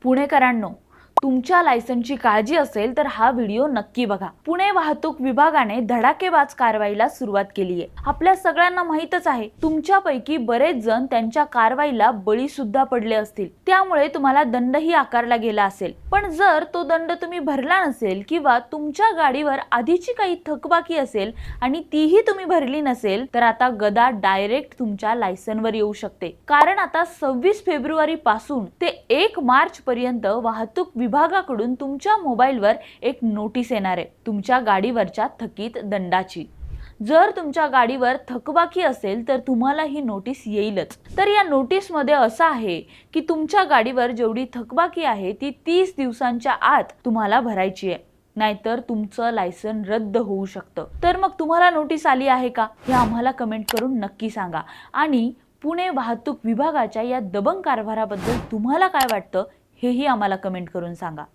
पुणेकरांनो, तुमच्या लायसनची काळजी असेल तर हा व्हिडिओ नक्की बघा। पुणे वाहतूक विभागाने धडाकेबाज कारवाईला सुरुवात केली आहे। आपल्या सगळ्यांना माहितच आहे, तुमच्यापैकी बरेच जण त्यांच्या कारवाईला बळी सुद्धा पडले असतील, त्यामुळे तुम्हाला दंडही आकारला गेला असेल। पण जर तो दंड तुम्ही भरला नसेल किंवा तुमच्या गाडीवर आधीची काही थकबाकी असेल आणि तीही तुम्ही भरली नसेल, तर आता गदा डायरेक्ट तुमच्या लायसनवर येऊ शकते। कारण आता 26 फेब्रुवारी पासून ते 1 मार्च पर्यंत वाहतूक विभागाकडून तुमच्या मोबाईलवर एक नोटीस येणार आहे, तुमच्या गाडीवरच्या थकीत दंडाची। जर तुमच्या गाडीवर थकबाकी असेल तर तुम्हाला ही नोटीस येईलच। तर या नोटीस मध्ये असं आहे की तुमच्या गाडीवर जेवढी थकबाकी आहे ती 30 दिवसांच्या आत तुम्हाला भरायची आहे, नाहीतर तुमचं लायसन रद्द होऊ शकतं। तर मग तुम्हाला नोटीस आली आहे का, हे आम्हाला कमेंट करून नक्की सांगा। आणि पुणे वाहतूक विभागाच्या या दबंग कारभाराबद्दल तुम्हाला काय वाटतं हेही आम्हाला कमेंट करून सांगा।